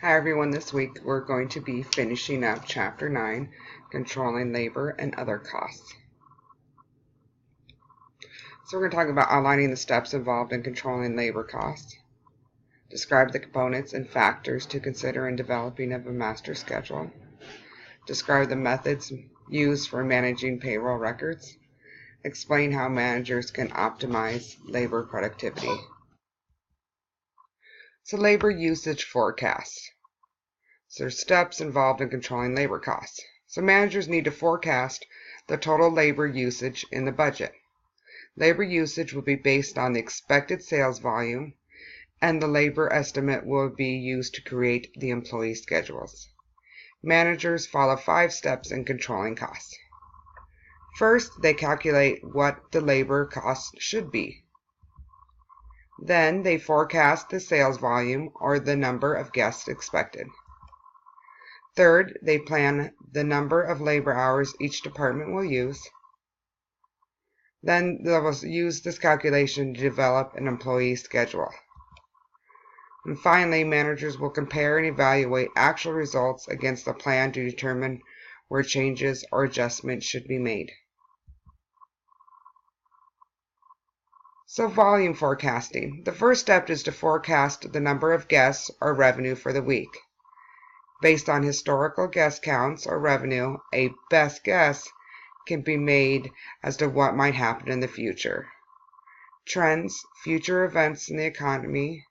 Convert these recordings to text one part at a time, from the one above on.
Hi everyone, this week we're going to be finishing up Chapter 9, Controlling Labor and Other Costs. So we're going to talk about outlining the steps involved in controlling labor costs, describe the components and factors to consider in developing of a master schedule, describe the methods used for managing payroll records, explain how managers can optimize labor productivity. So labor usage forecasts. So there's steps involved in controlling labor costs. So managers need to forecast the total labor usage in the budget. Labor usage will be based on the expected sales volume, and the labor estimate will be used to create the employee schedules. Managers follow 5 steps in controlling costs. First, they calculate what the labor cost should be. Then they forecast the sales volume or the number of guests expected. Third, they plan the number of labor hours each department will use. Then they will use this calculation to develop an employee schedule. And finally, managers will compare and evaluate actual results against the plan to determine where changes or adjustments should be made. So volume forecasting. The first step is to forecast the number of guests or revenue for the week. Based on historical guest counts or revenue, a best guess can be made as to what might happen in the future. Trends, future events in the economy,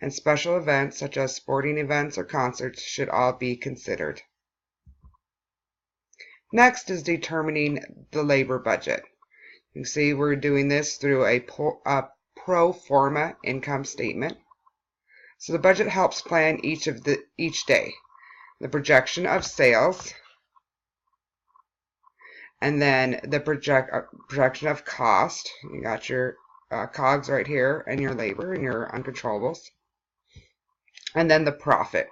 and special events such as sporting events or concerts should all be considered. Next is determining the labor budget. You can see we're doing this through a pro forma income statement. So the budget helps plan each day. The projection of sales, and then the projection of cost. You got your COGS right here, and your labor and your uncontrollables, and then the profit.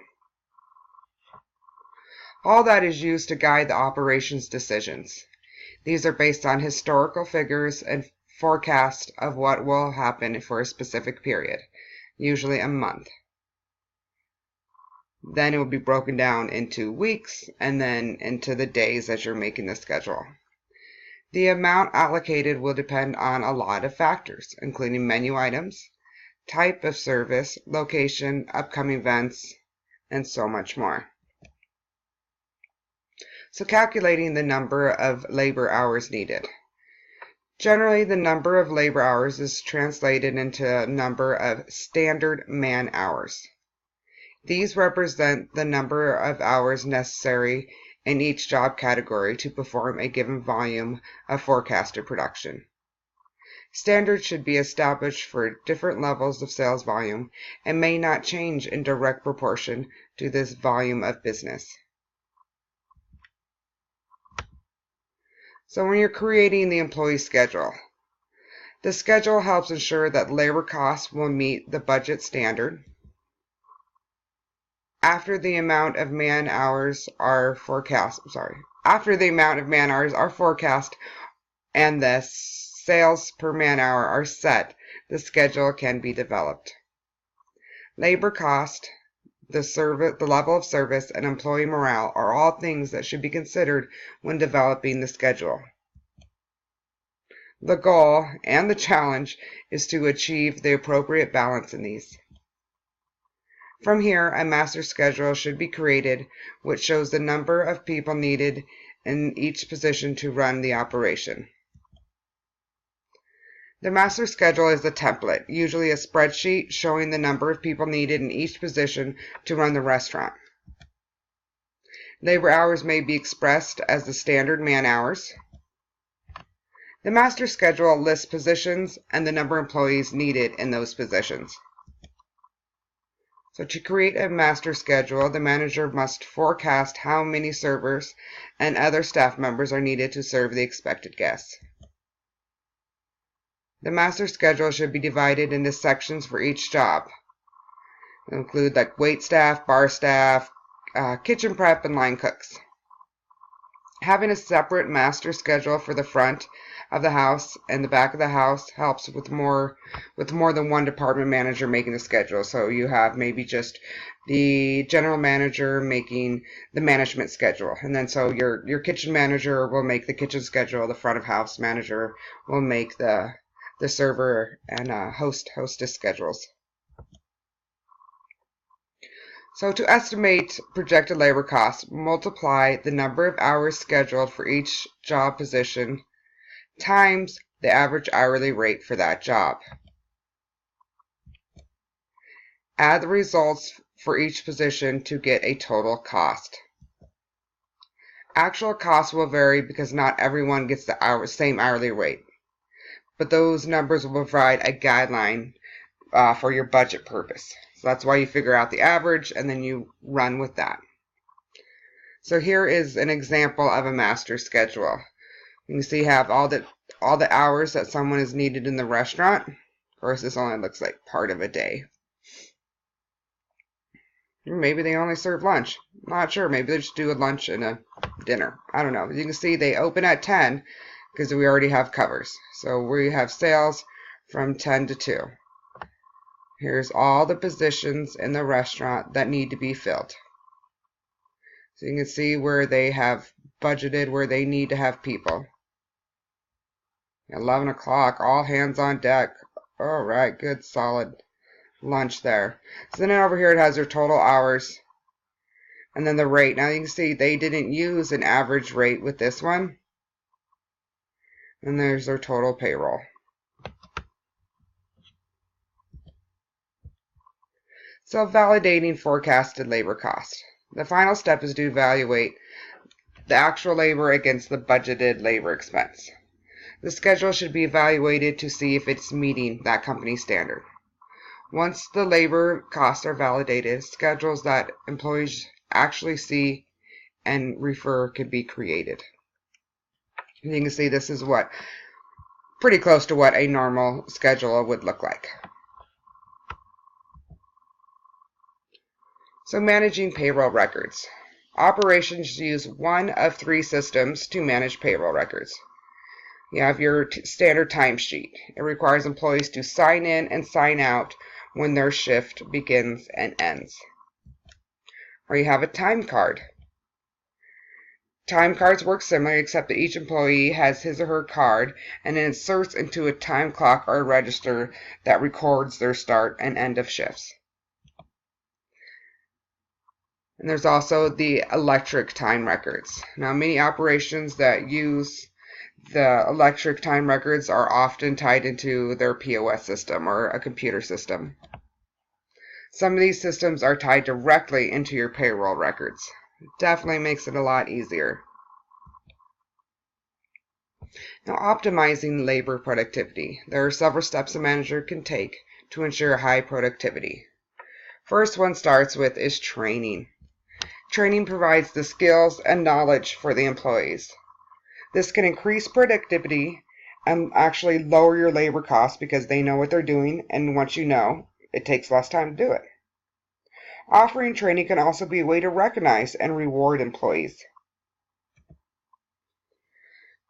All that is used to guide the operations decisions. These are based on historical figures and forecast of what will happen for a specific period, usually a month. Then it will be broken down into weeks and then into the days as you're making the schedule. The amount allocated will depend on a lot of factors, including menu items, type of service, location, upcoming events, and so much more. So calculating the number of labor hours needed. Generally, the number of labor hours is translated into a number of standard man hours. These represent the number of hours necessary in each job category to perform a given volume of forecasted production. Standards should be established for different levels of sales volume and may not change in direct proportion to this volume of business. So when you're creating the employee schedule, the schedule helps ensure that labor costs will meet the budget standard. After the amount of man hours are forecast and the sales per man hour are set, the schedule can be developed. Labor cost, the level of service, and employee morale are all things that should be considered when developing the schedule. The goal and the challenge is to achieve the appropriate balance in these. From here, a master schedule should be created which shows the number of people needed in each position to run the operation. The master schedule is a template, usually a spreadsheet showing the number of people needed in each position to run the restaurant. Labor hours may be expressed as the standard man hours. The master schedule lists positions and the number of employees needed in those positions. So to create a master schedule, the manager must forecast how many servers and other staff members are needed to serve the expected guests. The master schedule should be divided into sections for each job. They include like wait staff, bar staff, kitchen prep, and line cooks. Having a separate master schedule for the front of the house and the back of the house helps with more than one department manager making the schedule. So you have maybe just the general manager making the management schedule, and then so your kitchen manager will make the kitchen schedule, the front of house manager will make the server and hostess schedules. So to estimate projected labor costs, multiply the number of hours scheduled for each job position times the average hourly rate for that job. Add the results for each position to get a total cost. Actual costs will vary because not everyone gets the same hourly rate, but those numbers will provide a guideline for your budget purpose. So that's why you figure out the average and then you run with that. So here is an example of a master schedule. You can see you have all the hours that someone is needed in the restaurant. Of course, this only looks like part of a day. Maybe they only serve lunch. Not sure. Maybe they just do a lunch and a dinner. I don't know. As you can see, they open at 10 because we already have covers. So we have sales from 10 to 2. Here's all the positions in the restaurant that need to be filled. So you can see where they have budgeted, where they need to have people. 11 o'clock, all hands on deck. All right, good solid lunch there. So then over here it has their total hours and then the rate. Now you can see they didn't use an average rate with this one. And there's their total payroll. So validating forecasted labor costs. The final step is to evaluate the actual labor against the budgeted labor expense. The schedule should be evaluated to see if it's meeting that company standard. Once the labor costs are validated, schedules that employees actually see and refer can be created. And you can see this is pretty close to what a normal schedule would look like. So managing payroll records. Operations use one of 3 systems to manage payroll records. You have your standard timesheet. It requires employees to sign in and sign out when their shift begins and ends. Or you have a time card. Time cards work similar except that each employee has his or her card and it inserts into a time clock or register that records their start and end of shifts. And there's also the electric time records. Now many operations that use the electric time records are often tied into their POS system or a computer system. Some of these systems are tied directly into your payroll records. It definitely makes it a lot easier. Now, optimizing labor productivity. There are several steps a manager can take to ensure high productivity. First one starts with is training. Training provides the skills and knowledge for the employees. This can increase productivity and actually lower your labor costs because they know what they're doing, and once you know, it takes less time to do it. Offering training can also be a way to recognize and reward employees.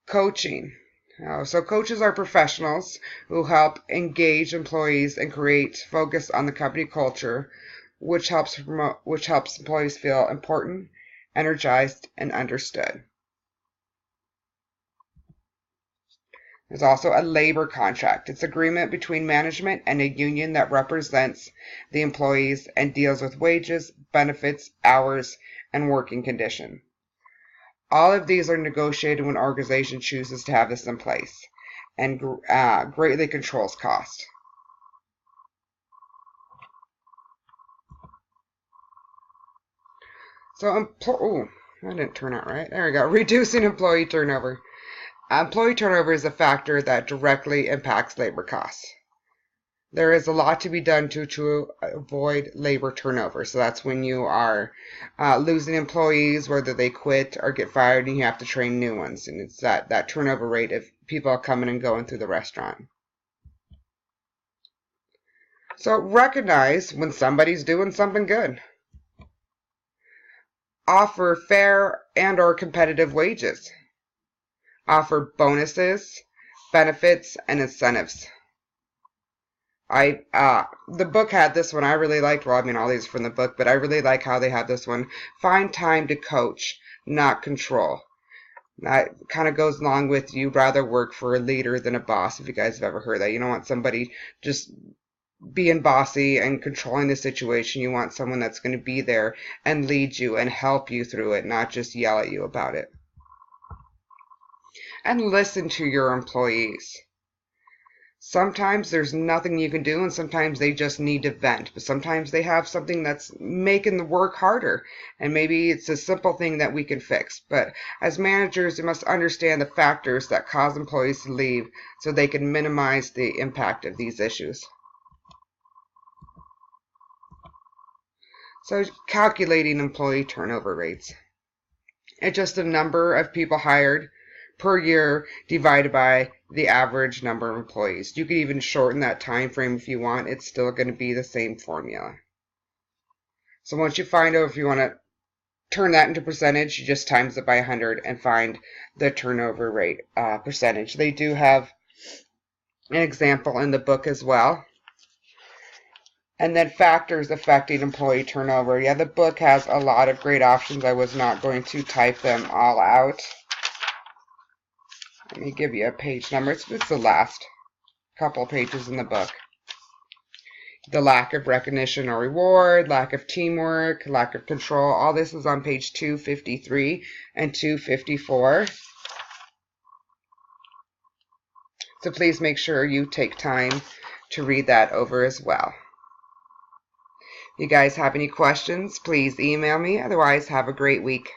Coaching. So coaches are professionals who help engage employees and create focus on the company culture, which helps employees feel important, energized, and understood. There's also a labor contract. It's an agreement between management and a union that represents the employees and deals with wages, benefits, hours, and working condition. All of these are negotiated when an organization chooses to have this in place and greatly controls cost. So, that didn't turn out right. There we go. Reducing employee turnover. Employee turnover is a factor that directly impacts labor costs. There is a lot to be done to avoid labor turnover. So that's when you are losing employees, whether they quit or get fired, and you have to train new ones. And it's that turnover rate of people coming and going through the restaurant. So recognize when somebody's doing something good. offer fair and or competitive wages, offer bonuses, benefits, and incentives. The book had this one I really liked. Well, I mean, all these from the book, but I really like how they have this one. Find time to coach, not control. That kind of goes along with you'd rather work for a leader than a boss, if you guys have ever heard that. You don't want somebody just being bossy and controlling the situation. You want someone that's going to be there and lead you and help you through it, not just yell at you about it. And listen to your employees. Sometimes there's nothing you can do, and sometimes they just need to vent. But sometimes they have something that's making the work harder, and maybe it's a simple thing that we can fix. But as managers, you must understand the factors that cause employees to leave so they can minimize the impact of these issues. So calculating employee turnover rates. It's just the number of people hired per year divided by the average number of employees. You could even shorten that time frame if you want. It's still going to be the same formula. So once you find out if you want to turn that into percentage, you just times it by 100 and find the turnover rate percentage. They do have an example in the book as well. And then factors affecting employee turnover. Yeah, the book has a lot of great options. I was not going to type them all out. Let me give you a page number. It's the last couple of pages in the book. The lack of recognition or reward, lack of teamwork, lack of control. All this is on page 253 and 254. So please make sure you take time to read that over as well. If you guys have any questions, please email me. Otherwise, have a great week.